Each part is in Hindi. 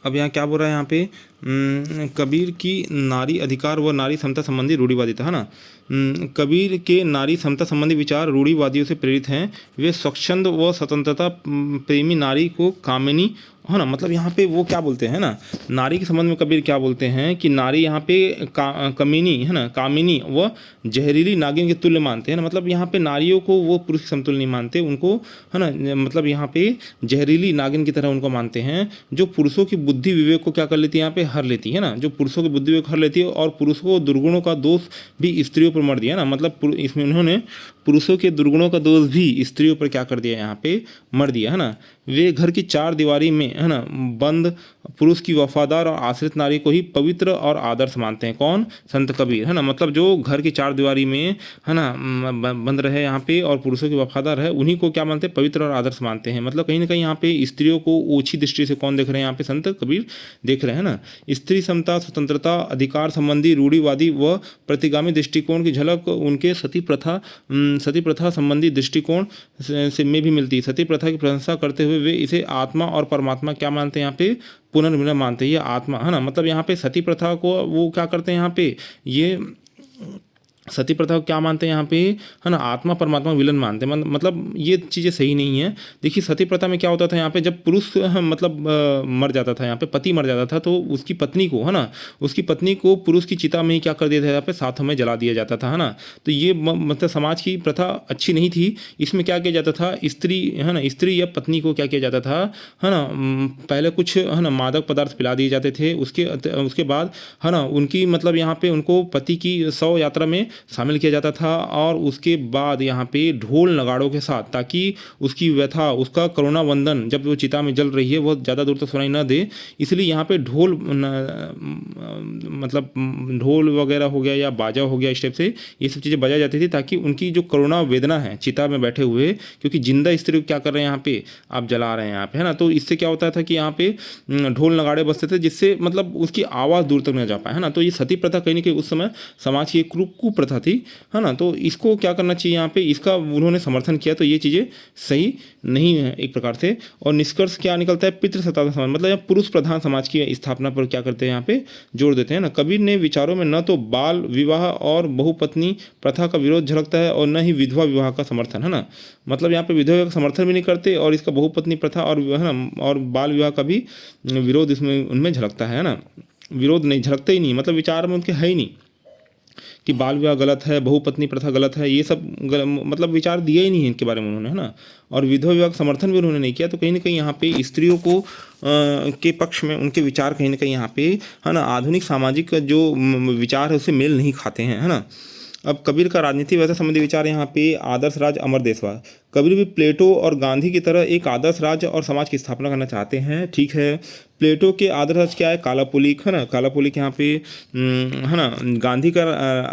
अब यहाँ क्या बोल रहा है यहाँ पे, कबीर की नारी अधिकार व नारी समता संबंधी रूढ़िवादी था, है ना। कबीर के नारी समता संबंधी विचार रूढ़िवादियों से प्रेरित हैं। वे स्वच्छंद व स्वतंत्रता प्रेमी नारी को कामिनी, है ना, मतलब यहाँ पे वो क्या बोलते हैं ना, नारी के संबंध में कबीर क्या बोलते हैं कि नारी यहाँ पे कमीनी, है ना, कामिनी व जहरीली नागिन के तुल्य मानते हैं ना। मतलब यहाँ पे नारियों को वो पुरुष के समतुल्य नहीं मानते, उनको, है ना, मतलब यहाँ पे जहरीली नागिन की तरह उनको मानते हैं, जो पुरुषों की बुद्धि विवेक को क्या कर लेती है, यहाँ पे हर लेती है ना, जो पुरुषों की बुद्धि विवेक हर लेती है, और पुरुषों को दुर्गुणों का दोष भी स्त्रियों पर मर दिया ना। मतलब इसमें उन्होंने पुरुषों के दुर्गुणों का दोष भी स्त्रियों पर क्या कर दिया, यहाँ पे मर दिया, है ना। वे घर की चार दीवारी में, है ना, बंद पुरुष की वफादार और आश्रित नारी को ही पवित्र और आदर्श मानते हैं। कौन? संत कबीर, है ना। मतलब जो घर की चार दीवारी में, है ना, बंद रहे यहाँ पे और पुरुषों की वफादार है, उन्हीं को क्या मानते हैं? पवित्र और आदर्श मानते हैं। मतलब कहीं ना कहीं यहाँ पे स्त्रियों को ओछी दृष्टि से कौन देख रहे हैं? यहाँ पे संत कबीर देख रहे हैं ना। स्त्री समता, स्वतंत्रता, अधिकार संबंधी रूढ़िवादी व प्रतिगामी दृष्टिकोण की झलक उनके सती प्रथा संबंधी दृष्टिकोण से में भी मिलती है। सती प्रथा की प्रशंसा करते हुए वे इसे आत्मा और परमात्मा क्या मानते हैं? यहाँ पे पुनर्मिलन मानते हैं, ये आत्मा, है ना। मतलब यहाँ पे सती प्रथा को वो क्या करते हैं, यहाँ पे ये सती प्रथा को क्या मानते हैं यहाँ पे, है ना, आत्मा परमात्मा विलन मानते हैं। मतलब ये चीज़ें सही नहीं है। देखिए सती प्रथा में क्या होता था, यहाँ पे जब पुरुष मतलब मर जाता था, यहाँ पे पति मर जाता था, तो उसकी पत्नी को, है ना, उसकी पत्नी को पुरुष की चिता में ही क्या कर दिया था, यहाँ पे साथ में जला दिया जाता था, है ना। तो ये मतलब समाज की प्रथा अच्छी नहीं थी। इसमें क्या किया जाता था, स्त्री, है ना, स्त्री या पत्नी को क्या किया जाता था, है ना, पहले कुछ, है ना, मादक पदार्थ पिला दिए जाते थे। उसके बाद, है ना, उनकी मतलब यहाँ पे उनको पति की शव यात्रा में शामिल किया जाता था, और उसके बाद यहाँ पे ढोल नगाड़ों के साथ, ताकि उसकी व्यथा, उसका करुणा वंदन जब वो चिता में जल रही है वो ज़्यादा दूर तक सुनाई न दे, इसलिए यहाँ पे ढोल मतलब ढोल वगैरह हो गया या बाजा हो गया, इस टाइप से ये सब चीज़ें बजाई जाती थी, ताकि उनकी जो करुणा वेदना है चिता में बैठे हुए, क्योंकि जिंदा स्त्री को क्या कर रहे हैं यहाँ पे, आप जला रहे हैं यहाँ पे, है ना। तो इससे क्या होता था कि यहाँ पे ढोल नगाड़े बजते थे, जिससे मतलब उसकी आवाज़ दूर तक न जा पाए, है ना। तो ये सती प्रथा कहीं ना कहीं उस समय समाज की एक कुप्रथा थी, है ना। तो इसको क्या करना चाहिए, यहाँ पे इसका उन्होंने समर्थन किया, तो ये चीज़ें सही नहीं है एक प्रकार से। और निष्कर्ष क्या निकलता है, पितृसत्ता समाज, मतलब यहाँ पुरुष प्रधान समाज की स्थापना पर क्या करते हैं, यहाँ पे जोर देते हैं ना। कबीर ने विचारों में न तो बाल विवाह और बहुपत्नी प्रथा का विरोध झलकता है, और न ही विधवा विवाह का समर्थन, है ना। मतलब यहाँ पे विधवा का समर्थन भी नहीं करते, और इसका बहुपत्नी प्रथा और, है ना, और बाल विवाह का भी विरोध इसमें उनमें झलकता है ना। विरोध नहीं, झलकते ही नहीं, मतलब विचार में उनके है ही नहीं कि बाल विवाह गलत है, बहुपत्नी प्रथा गलत है, ये सब मतलब विचार दिए ही नहीं है इनके बारे में उन्होंने, है ना। और विधवा विवाह का समर्थन भी उन्होंने नहीं किया। तो कहीं ना कहीं यहाँ पे स्त्रियों को के पक्ष में उनके विचार कहीं ना कहीं यहाँ पे, है ना, आधुनिक सामाजिक जो विचार है उससे मेल नहीं खाते हैं, है ना। अब कबीर का राजनीति व्यवस्था संबंधी विचार यहाँ पे आदर्श राज्य अमर देशवाद। कबीर भी प्लेटो और गांधी की तरह एक आदर्श राज्य और समाज की स्थापना करना चाहते हैं, ठीक है। प्लेटो के आदर्श राज्य क्या है, कालापुलिक, है ना, कालापुलिक यहाँ पे, है ना। गांधी का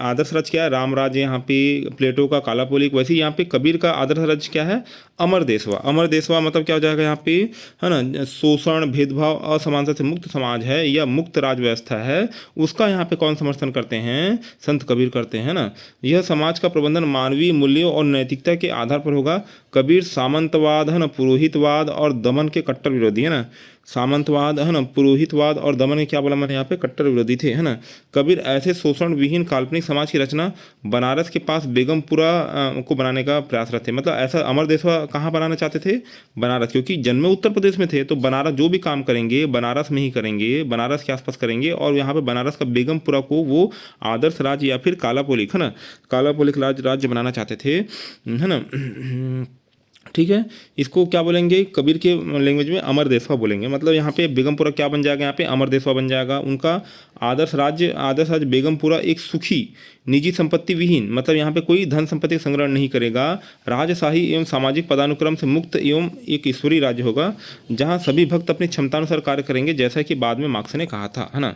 आदर्श राज्य क्या है, राम राज्य, यहाँ पे प्लेटो का कालापुलिक। वैसे यहाँ पे कबीर का आदर्श राज्य क्या है, अमर देशवा। अमर देशवा मतलब क्या हो जाएगा यहाँ पे, है ना, शोषण, भेदभाव, असमानता से मुक्त समाज है या मुक्त राज व्यवस्था है, उसका यहाँ पे कौन समर्थन करते हैं, संत कबीर करते हैं ना। यह समाज का प्रबंधन मानवीय मूल्यों और नैतिकता के आधार पर होगा। कबीर सामंतवाद, है ना, पुरोहितवाद और दमन के कट्टर विरोधी, है ना। सामंतवाद, है ना, पुरोहितवाद और दमन के क्या बोला मैंने यहाँ पे, कट्टर विरोधी थे, है ना। कबीर ऐसे शोषण विहीन काल्पनिक समाज की रचना बनारस के पास बेगमपुरा को बनाने का प्रयासरत थे। मतलब ऐसा अमर देशवा कहाँ बनाना चाहते थे, बनारस, क्योंकि जन्मे उत्तर प्रदेश में थे, तो बनारस जो भी काम करेंगे बनारस में ही करेंगे, बनारस के आसपास करेंगे, और यहाँ पे बनारस का बेगमपुरा को वो आदर्श राज्य या फिर कालापुलिक, है ना, कालापुलिक राज्य बनाना चाहते थे, है ना। ठीक है, इसको क्या बोलेंगे, कबीर के लैंग्वेज में अमर देशवा बोलेंगे। मतलब यहाँ पे बेगमपुरा क्या बन जाएगा, यहाँ पे अमर देशवा बन जाएगा। उनका आदर्श राज्य बेगमपुरा एक सुखी निजी संपत्ति विहीन, मतलब यहाँ पे कोई धन संपत्ति का संग्रहण नहीं करेगा, राजशाही एवं सामाजिक पदानुक्रम से मुक्त एवं एक ईश्वरीय राज्य होगा, जहाँ सभी भक्त अपनी क्षमतानुसार कार्य करेंगे, जैसा कि बाद में मार्क्स ने कहा था, है ना।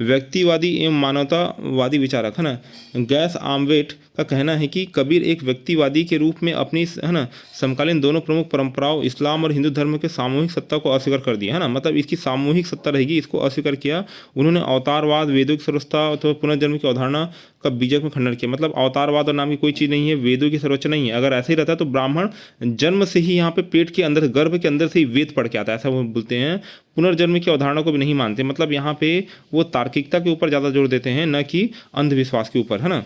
व्यक्तिवादी एवं मानवतावादी विचारक, है ना, गैस आमवेट का कहना है कि कबीर एक व्यक्तिवादी के रूप में अपनी, है ना, समकालीन दोनों प्रमुख परंपराओं इस्लाम और हिंदू धर्म के सामूहिक सत्ता को अस्वीकार कर दिया, है ना। मतलब इसकी सामूहिक सत्ता रहेगी, इसको अस्वीकार किया। उन्होंने अवतार अवतारवाद, वेदों की सर्वोच्चता अथवा पुनर्जन्म की अवधारणा का बीजक में खंडन किया। मतलब अवतारवाद और नाम की कोई चीज़ नहीं है, वेदों की सर्वोच्च नहीं है। अगर ऐसे ही रहता तो ब्राह्मण जन्म से ही यहाँ पे पेट के अंदर, गर्भ के अंदर से ही वेद पढ़ के आता है, ऐसा वो बोलते हैं। पुनर्जन्म की अवधारणा को भी नहीं मानते। मतलब यहाँ पे वो तार्किकता के ऊपर ज़्यादा जोर देते हैं, न कि अंधविश्वास के ऊपर, है ना।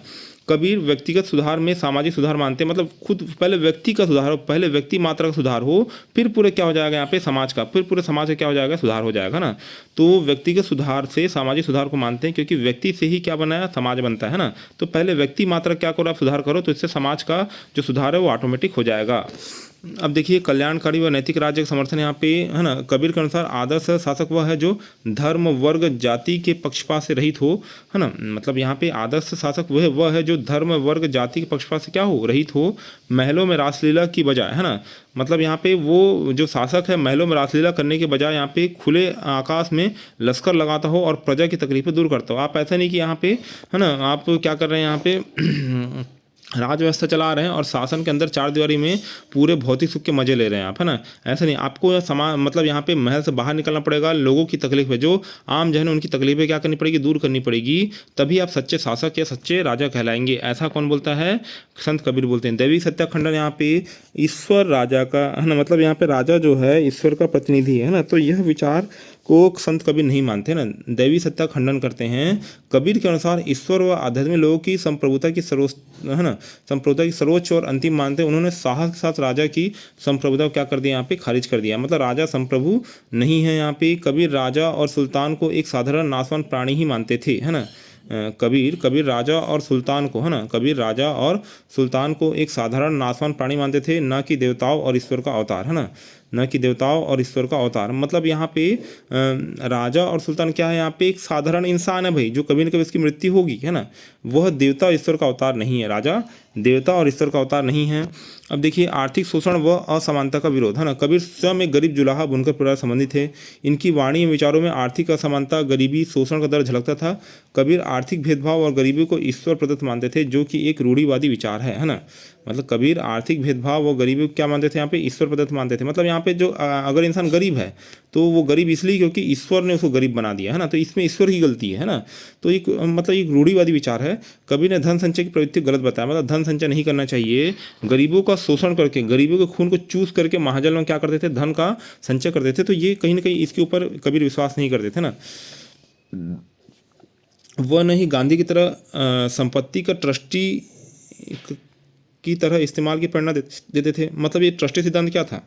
कबीर व्यक्तिगत सुधार में सामाजिक सुधार मानते हैं। मतलब खुद पहले व्यक्ति का सुधार हो, पहले व्यक्ति मात्रा का सुधार हो, फिर पूरे क्या हो जाएगा यहाँ पे समाज का, फिर पूरे समाज का क्या हो जाएगा, सुधार हो जाएगा ना। तो व्यक्तिगत सुधार से सामाजिक सुधार को मानते हैं, क्योंकि व्यक्ति से ही क्या बनाया, समाज बनता है ना। तो पहले व्यक्ति मात्रा क्या करो, आप सुधार करो, तो इससे समाज का जो सुधार है वो ऑटोमेटिक हो जाएगा। अब देखिए, कल्याणकारी व नैतिक राज्य का समर्थन यहाँ पे, है ना। कबीर के अनुसार आदर्श शासक वह है जो धर्म, वर्ग, जाति के पक्षपात से रहित हो, है ना। मतलब यहाँ पे आदर्श शासक वह है जो धर्म, वर्ग, जाति के पक्षपात से क्या हो, रहित हो, महलों में रासलीला की बजाय, है ना। मतलब यहाँ पे वो जो शासक है महलों में रासलीला करने के बजाय यहाँ पे खुले आकाश में लश्कर लगाता हो और प्रजा की तकलीफें दूर करता हो। आप ऐसा नहीं कि यहाँ पे, है ना, आप क्या कर रहे हैं यहाँ पे राज व्यवस्था चला रहे हैं और शासन के अंदर चार दीवारी में पूरे भौतिक सुख के मजे ले रहे हैं आप, है ना। ऐसा नहीं, आपको समाज, मतलब यहाँ पे महल से बाहर निकलना पड़ेगा, लोगों की तकलीफें, जो आम जन है उनकी तकलीफें क्या करनी पड़ेगी, दूर करनी पड़ेगी, तभी आप सच्चे शासक या सच्चे राजा कहलाएंगे। ऐसा कौन बोलता है, संत कबीर बोलते हैं। दैवी सत्ता खंडन यहाँ पे ईश्वर राजा का, है ना, मतलब यहाँ पे राजा जो है ईश्वर का प्रतिनिधि है ना। तो यह विचार को संत कबीर नहीं मानते ना, दैवी सत्ता खंडन करते हैं। कबीर के अनुसार ईश्वर व आध्यात्मिक लोगों की संप्रभुता की सर्वोच्च, है ना, संप्रभुता की सर्वोच्च और अंतिम मानते हैं। उन्होंने साहस के साथ राजा की संप्रभुता को क्या कर दिया, यहाँ पे खारिज कर दिया। मतलब राजा संप्रभु नहीं है यहाँ पे। कबीर राजा और सुल्तान को एक साधारण नासवान प्राणी ही मानते थे, है ना। कबीर राजा और सुल्तान को, है ना, कबीर राजा और सुल्तान को एक साधारण नासवान प्राणी मानते थे, न कि देवताओं और ईश्वर का अवतार, है ना, न कि देवताओं और ईश्वर का अवतार। मतलब यहाँ पे राजा और सुल्तान क्या है, यहाँ पे एक साधारण इंसान है भाई, जो कभी न कभी इसकी मृत्यु होगी, है ना। वह देवता और ईश्वर का अवतार नहीं है, राजा देवता और ईश्वर का अवतार नहीं है। अब देखिए, आर्थिक शोषण व असमानता का विरोध, है ना। कबीर स्वयं एक गरीब जुलाहा बुनकर परिवार संबंधी थे। इनकी वाणी एवं विचारों में आर्थिक असमानता, गरीबी, शोषण का दर्द झलकता था। कबीर आर्थिक भेदभाव और गरीबी को ईश्वर प्रदत्त मानते थे, जो कि एक रूढ़िवादी विचार है ना। मतलब कबीर आर्थिक भेदभाव और गरीबी को क्या मानते थे, यहाँ पे ईश्वर प्रदत्त मानते थे। मतलब यहाँ पे जो अगर इंसान गरीब है तो वो गरीब इसलिए क्योंकि ईश्वर ने उसको गरीब बना दिया, है ना। तो इसमें ईश्वर की गलती है ना। तो एक मतलब एक रूढ़िवादी विचार है। कबीर ने धन संचय की प्रवृत्ति गलत बताया। मतलब धन संचय नहीं करना चाहिए। गरीबों का शोषण करके, गरीबों के खून को चूस करके महाजन में क्या करते थे, धन का संचय करते थे। तो ये कहीं ना कहीं इसके ऊपर कबीर विश्वास नहीं करते थे ना। वह नहीं गांधी की तरह संपत्ति का ट्रस्टी की तरह इस्तेमाल की प्रेरणा देते थे। मतलब ये ट्रस्टी सिद्धांत क्या था,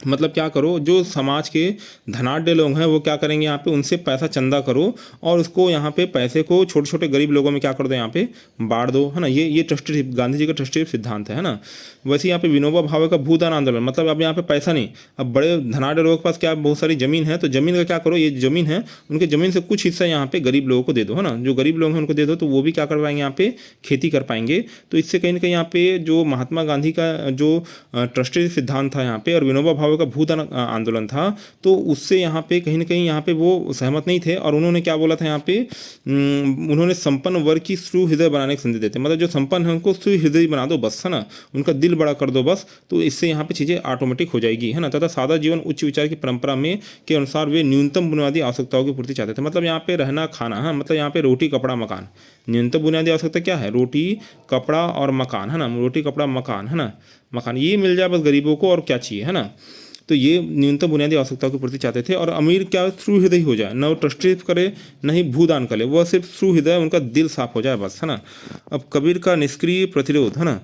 मतलब क्या करो, जो समाज के धनाढ़ लोग हैं वो क्या करेंगे, यहाँ पे उनसे पैसा चंदा करो और उसको यहाँ पे पैसे को छोटे छोटे गरीब लोगों में क्या कर दो, यहाँ पे बांट दो, है ना। ये ट्रस्टी, गांधी जी का ट्रस्टी सिद्धांत है ना। वैसे यहाँ पे विनोबा भावे का भूदान आंदोलन, मतलब अब यहाँ पे पैसा नहीं, अब बड़े धनाढ़ लोगों के पास क्या बहुत सारी जमीन है, तो जमीन का क्या करो, ये जमीन है उनके जमीन से कुछ हिस्सा यहाँ पे गरीब लोगों को दे दो, है ना। जो गरीब लोग हैं उनको दे दो, तो वो भी क्या कर पाएंगे, यहाँ पे खेती कर पाएंगे। तो इससे कहीं ना कहीं यहाँ पे जो महात्मा गांधी का जो ट्रस्टी सिद्धांत था यहाँ पे, और विनोबा भावे का भूदान आंदोलन था, तो उससे यहाँ पे कहीं ना कहीं यहाँ पे वो सहमत नहीं थे। और उन्होंने क्या बोला था यहाँ पे, उन्होंने संपन्न वर्ग की सुहृदय बनाने की संदेश देते। मतलब जो संपन्न है उनको सुहृदय बना दो बस, है ना, उनका दिल बड़ा कर दो बस। तो इससे यहाँ पे चीज़ें ऑटोमेटिक हो जाएगी, है ना। तथा सादा जीवन उच्च विचार की परंपरा में के अनुसार वे न्यूनतम बुनियादी आवश्यकताओं की पूर्ति चाहते थे। मतलब यहाँ पे रहना खाना, है, मतलब यहाँ पे रोटी कपड़ा मकान, न्यूनतम बुनियादी आवश्यकता क्या है, रोटी कपड़ा और मकान, है ना। रोटी कपड़ा मकान, है ना, मकान ये मिल जाए बस गरीबों को, और क्या चाहिए, है ना। तो ये न्यूनतम बुनियादी आवश्यकताओं की पूर्ति चाहते थे। और अमीर क्या सुहृदय हो जाए, न वो ट्रस्टी करे न ही भूदान करे, वह सिर्फ सुहृदय, उनका दिल साफ हो जाए बस, है ना। अब कबीर का निष्क्रिय प्रतिरोध, है ना।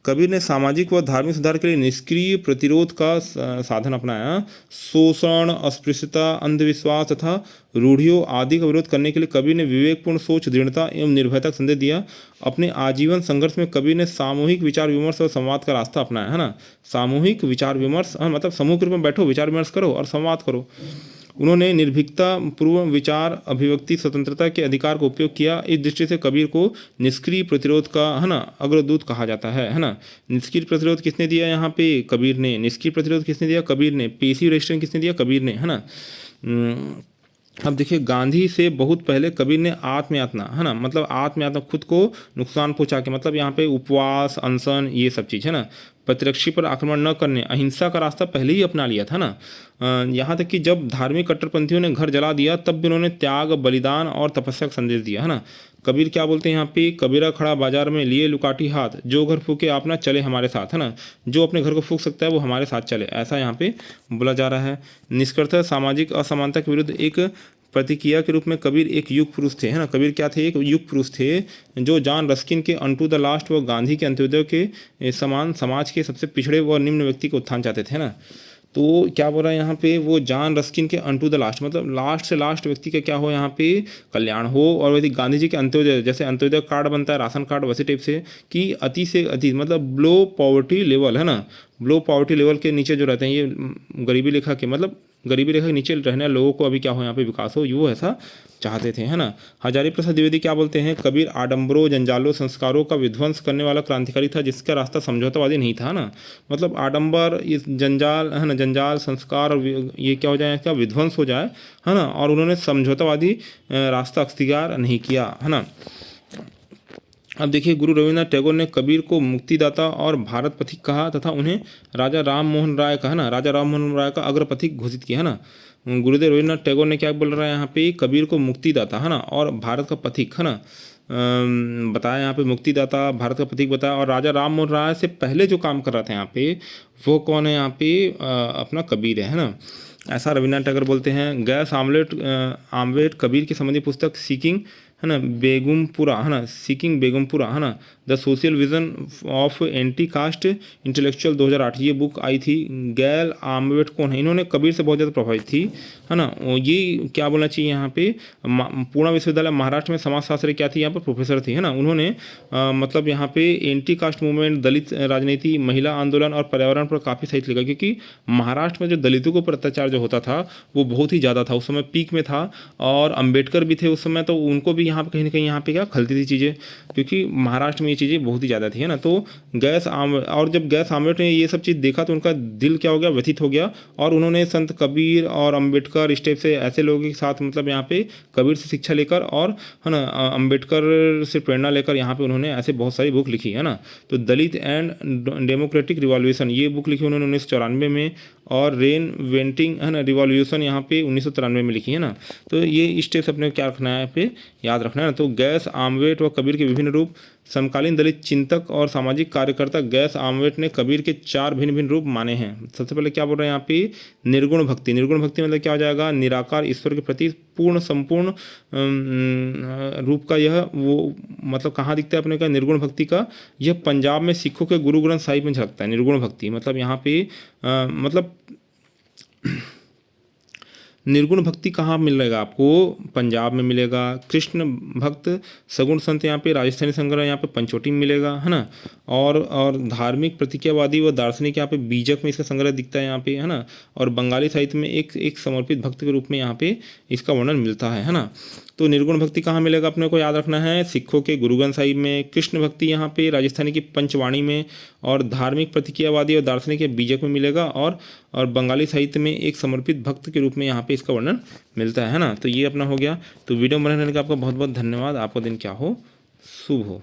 कबीर ने सामाजिक व धार्मिक सुधार के लिए निष्क्रिय प्रतिरोध का साधन अपनाया। शोषण, अस्पृश्यता, अंधविश्वास तथा रूढ़ियों आदि का विरोध करने के लिए कबीर ने विवेकपूर्ण सोच, दृढ़ता एवं निर्भयता का संदेश दिया। अपने आजीवन संघर्ष में कबीर ने सामूहिक विचार विमर्श और संवाद का रास्ता अपनाया, है ना। सामूहिक विचार विमर्श, मतलब समूह के रूप में बैठो, विचार विमर्श करो और संवाद करो। उन्होंने निर्भीकता पूर्व विचार, अभिव्यक्ति स्वतंत्रता के अधिकार का उपयोग किया। इस दृष्टि से कबीर को निष्क्रिय प्रतिरोध का, है ना, अग्रदूत कहा जाता है ना। निष्क्रिय प्रतिरोध किसने दिया, यहाँ पे कबीर ने। निष्क्रिय प्रतिरोध किसने दिया, कबीर ने। पेसिव रेजिस्टेंस किसने दिया, कबीर ने, है ना। अब देखिए, गांधी से बहुत पहले कबीर ने आत्मयातना, है ना, मतलब आत्मयातना, खुद को नुकसान पहुंचा के, मतलब यहाँ पे उपवास, अनशन, ये सब चीज़, है ना। प्रतिरक्षी पर आक्रमण न करने, अहिंसा का रास्ता पहले ही अपना लिया था ना। यहाँ तक कि जब धार्मिक कट्टरपंथियों ने घर जला दिया तब भी उन्होंने त्याग, बलिदान और तपस्या का संदेश दिया, है ना। कबीर क्या बोलते हैं यहाँ पे, कबीरा खड़ा बाजार में लिए लुकाठी हाथ, जो घर फूके आप ना चले हमारे साथ, है ना। जो अपने घर को फूक सकता है वो हमारे साथ चले, ऐसा यहाँ पे बोला जा रहा है। निष्कर्षतः सामाजिक असमानता के विरुद्ध एक प्रतिक्रिया के रूप में कबीर एक युग पुरुष थे, है ना। कबीर क्या थे, एक युग पुरुष थे जो जॉन रस्किन के अनटू द लास्ट व गांधी के अंत्योदय के समान समाज के सबसे पिछड़े व निम्न व्यक्ति को उत्थान चाहते थे, है ना। तो क्या बोल रहा है यहाँ पे, वो जॉन रस्किन के अनटू द लास्ट, मतलब लास्ट से लास्ट व्यक्ति का क्या हो यहाँ पे कल्याण हो, और वैसे गांधी जी के अंत्योदय, जैसे अंत्योदय कार्ड बनता है राशन कार्ड, वैसे टाइप से कि अति से अति, मतलब बिलो पॉवर्टी लेवल, है ना। बिलो पॉवर्टी लेवल के नीचे जो रहते हैं, ये गरीबी रेखा के, मतलब गरीबी रेखा के नीचे रहने वाले लोगों को अभी क्या हो यहाँ पे विकास हो, वो ऐसा चाहते थे, है ना। हजारी प्रसाद द्विवेदी क्या बोलते हैं, कबीर आडंबरों, जंजालों, संस्कारों का विध्वंस करने वाला क्रांतिकारी था जिसका रास्ता समझौतावादी नहीं था ना। मतलब आडंबर, ये जंजाल, है ना, जंजाल, संस्कार और ये क्या हो जाए, इसका विध्वंस हो जाए, है ना। और उन्होंने समझौतावादी रास्ता अख्तियार नहीं किया, है ना। अब देखिए, गुरु रविन्द्रनाथ टैगोर ने कबीर को मुक्तिदाता और भारत पथिक कहा तथा उन्हें राजा राम मोहन राय का, है ना, राजा राम मोहन राय का अग्रपथिक घोषित किया, है ना। गुरुदेव रविन्द्रनाथ टैगोर ने क्या बोल रहा है यहाँ पे, कबीर को मुक्तिदाता, है ना, और भारत का पथिक, है ना, बताया यहाँ पे, मुक्तिदाता, भारत का प्रतीक बताया। और राजा राम मोहन राय से पहले जो काम कर रहा था यहाँ पे, वो कौन है यहाँ पे, अपना कबीर है ना। ऐसा रविन्द्रनाथ टैगोर बोलते हैं। गैस आमलेट कबीर की संबंधी पुस्तक सीकिंग, है ना, बेगमपुरा, है ना, सीकिंग बेगमपुरा, है ना, the social vision of anti cast intellectual 2008, ये बुक आई थी। गैल आम्बेट कौन है, इन्होंने कबीर से बहुत ज़्यादा प्रभावित थी, है ना। ये क्या बोलना चाहिए यहाँ पे, पूना विश्वविद्यालय महाराष्ट्र में समाजशास्त्र क्या थी, यहाँ पर प्रोफेसर थी, है ना। उन्होंने मतलब यहाँ पे एंटी कास्ट मूवमेंट, दलित राजनीति, महिला आंदोलन और पर्यावरण पर काफ़ी साहित्य लिखा, क्योंकि महाराष्ट्र में जो दलितों के ऊपर अत्याचार जो होता था वो बहुत ही ज़्यादा था, उस समय पीक में था। और अम्बेडकर भी थे उस समय, तो उनको भी यहाँ पे कहीं ना कहीं यहाँ पे क्या खलती थी चीज़ें, क्योंकि महाराष्ट्र में ये चीज़ें बहुत ही ज़्यादा थी, है ना। तो और जब गैस आमलेट ने ये सब चीज़ देखा तो उनका दिल क्या हो गया, व्यथित हो गया। और उन्होंने संत कबीर और अम्बेडकर इस टाइप से ऐसे लोगों के साथ, मतलब यहाँ पे कबीर से शिक्षा लेकर और, है ना, अम्बेडकर से प्रेरणा लेकर यहाँ पे उन्होंने ऐसे बहुत सारी बुक लिखी, है ना। तो दलित एंड डेमोक्रेटिक रिवॉल्यूशन, ये बुक लिखी उन्होंने 1994 में। और रेन वेंटिंग, है ना, रिवॉल्यूशन यहाँ पे 1993 में लिखी, है ना। तो ये इस टाइप से अपने क्या रखना है पे याद रखना है ना। तो गैस आमवेट व कबीर के विभिन्न रूप, समकालीन दलित चिंतक और सामाजिक कार्यकर्ता गैस आमवेट ने कबीर के 4 भिन्न भिन्न रूप माने हैं। सबसे पहले क्या बोल रहे हैं यहाँ पे, निर्गुण भक्ति। निर्गुण भक्ति मतलब क्या हो जाएगा, निराकार ईश्वर के प्रति पूर्ण संपूर्ण रूप का यह वो, मतलब कहाँ दिखता है अपने का निर्गुण भक्ति का, यह पंजाब में सिखों के गुरु ग्रंथ साहिब में झलकता है। निर्गुण भक्ति मतलब यहाँ पे मतलब निर्गुण भक्ति कहाँ मिलेगा आपको, पंजाब में मिलेगा। कृष्ण भक्त सगुण संत यहाँ पे राजस्थानी संग्रह यहाँ पे पंचवटी में मिलेगा, है ना। और धार्मिक प्रतिक्रियावादी व दार्शनिक यहाँ पे बीजक में इसका संग्रह दिखता है यहाँ पे, है ना। और बंगाली साहित्य में एक समर्पित भक्त के रूप में यहाँ पे इसका वर्णन मिलता है ना। तो निर्गुण भक्ति कहाँ मिलेगा अपने को याद रखना है, सिखों के गुरु ग्रंथ साहिब में। कृष्ण भक्ति यहाँ पे राजस्थानी की पंचवाणी में। और धार्मिक प्रतिक्रियावादी और दार्शनिक बीजक में मिलेगा। और बंगाली साहित्य में एक समर्पित भक्त के रूप में यहाँ पे इसका वर्णन मिलता है ना। तो ये अपना हो गया। तो वीडियो बनाने का आपका बहुत बहुत धन्यवाद। आपका दिन क्या हो, शुभ हो।